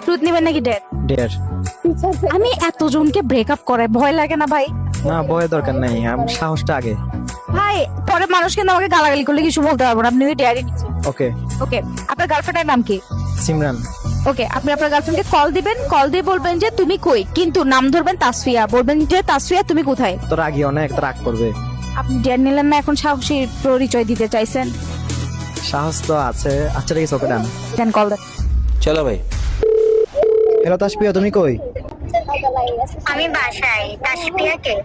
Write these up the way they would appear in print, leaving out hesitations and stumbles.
Truth নেবেন নাকি date? Dare. আমি এতজনকে ব্রেকআপ করে ভয় লাগে না ভাই? না ভয়ের দরকার নাই, আমার সাহসটা আগে। ভাই পরে মানুষ কিন্তু আমাকে গালাগালি করলে কিছু বলতে পারবো না, আপনি ডেয়ারি নিচ্ছেন। ওকে। ওকে, আপনার গার্লফ্রেন্ডের নাম কি? সিমরান। ওকে, আপনি আপনার গার্লফ্রেন্ডকে কল দিবেন, কল দিয়ে বলবেন যে তুমি কই, কিন্তু নাম ধরবেন তাসফিয়া, বলবেন যে তাসফিয়া তুমি কোথায়। তোর আগে অনেক তো রাগ করবে। আপনি ডেয়ার নিলেন না, এখন সাহসী পরিচয় দিতে চাইছেন। সাহস তো আছে। আচ্ছা ঠিক আছে, ওকে ডান। দেন কল দেন। चलो भाई। হ্যালো তাসপিয়া, তুমি কই? আমি বাসায়। তাসফিয়া কে?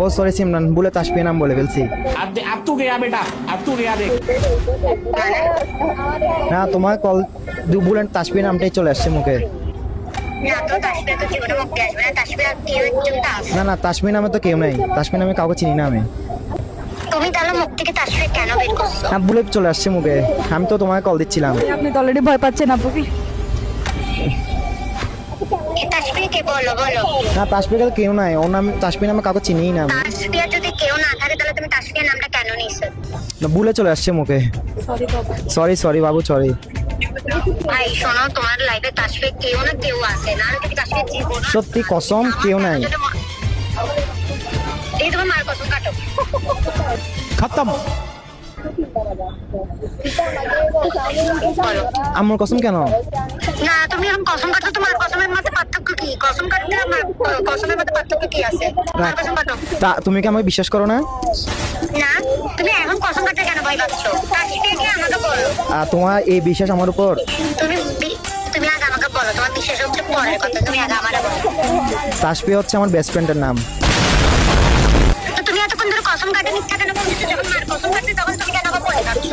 ও সরি সিমরান, বলে তাসপিয়া নাম বলে ফেলছি। अब तू गया बेटा, अब तू गया देख। না তোমার কল বলেন তাসপিয়া নামটাই চলে আসছে মুখে। না তো, তাসফিয়া তো জীবনে মুক্তি আসবে না। তাসফিয়া কেউ একজন তাস। না না, তাসপিয়া নামে তো কেউ নাই, তাসপিয়া নামে কাউকে চিনি না আমি। তুমি তাহলে মুখ থেকে তাসফিয়া কেন বের করছো? না বলে চলে আসছে মুখে, আমি তো তোমাকে কল দিচ্ছিলাম। আপনি তো অলরেডি ভয় পাচ্ছেন আপুকে। তাসফিয়া কে? বলো বলো। না তাসপিয়া তো কেউ নাই, ওর নাম তাসপিয়া নামে কাউকে চিনিই না আমি। তাসফিয়া যদি কেউ না থাকে তাহলে তুমি তাসফিয়া নামটা কেন নিছো? না বলে চলে আসছে মুখে। সরি সরি বাবু, সরি। ভাই শোনো, তোমার লাইফে তাসফিয়া কেউ না কেউ আছে, না তুমি তাসফিয়া জীবন। সত্যি কসম কেউ নাই। এই তোমার মার কসম কাটো। खत्म। বলো। আমার কসম কেন? না তুমি এখন কসম কাটো, তোমার কসমের মধ্যে পার্থক্য কি? কসম কাটতে আমার কসমের মধ্যে পার্থক্য কি আছে? মার কসম কাটো। তা তুমি কি আমাকে বিশ্বাস করো না? না, তুমি এখন কসম কাটতে কেন ভয় পাচ্ছ? তাসফিয়া কে আমাকে বলো। তোমার এই বিশ্বাস আমার উপর? তুমি আগে আমাকে বলো, তোমার বিশ্বাস হচ্ছে পরের কথা, তুমি আগে আমারে বলো। তাসপিয়া হচ্ছে আমার বেস্ট ফ্রেন্ডের নাম। তো তুমি এতক্ষণ ধরে কসম কাটে মিথ্যা কেন বলছো? যখন মার কসম কাটতে তখন তুমি কেন আবার বলে যাচ্ছ?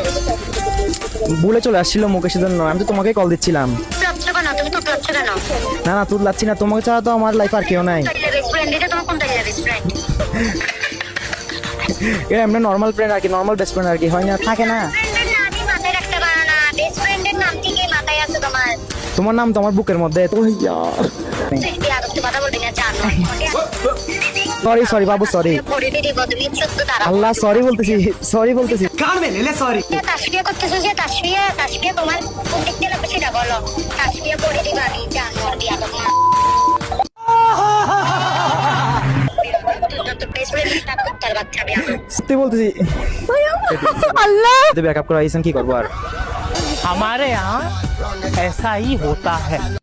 বলে চলে আসছিল মুখে, সেজন্য আমি তো তোমাকে কল দিচ্ছিলাম। তুই কেন? তুমি তো তুলছো কেন? না না তুললাচ্ছি না, তোমাকে ছাড়া তো আমার লাইফ আর কেউ নাই। বেস্ট ফ্রেন্ড, এটা তোমার কোনটা বেস্ট ফ্রেন্ড? এটা এমনি নর্মাল ফ্রেন্ড আর কি, নর্মাল বেস্ট ফ্রেন্ড আর কি, হয় না, থাকে না। ফ্রেন্ডের নামই মাথায় রাখতে পারো না, বেস্ট ফ্রেন্ডের নাম কি মাথায় আছে তোমার? তোমার নাম তো আমার বুকের মধ্যে। তো তুই আদর্শ কথা বলবি না, জানো? সরি সরি বাবু, সরি। পড়ে দিয়ে দিব, তুমি সত্য দাঁড়াও। আল্লাহ সরি বলতেছি, সরি বলতেছি। তাসফিয়া করতেছো যে তাসফিয়া তোমার কোন দিক থেকে লাগবে সেটা বলো। তাসফিয়া পড়ে দিবা, আমি জানো আর বিয়া করবো না। সত্যি বলতেছি। আল্লাহ, ব্যাকআপ করা আইছেন, কি করবো আর। हमारे यहाँ ऐसा ही होता है।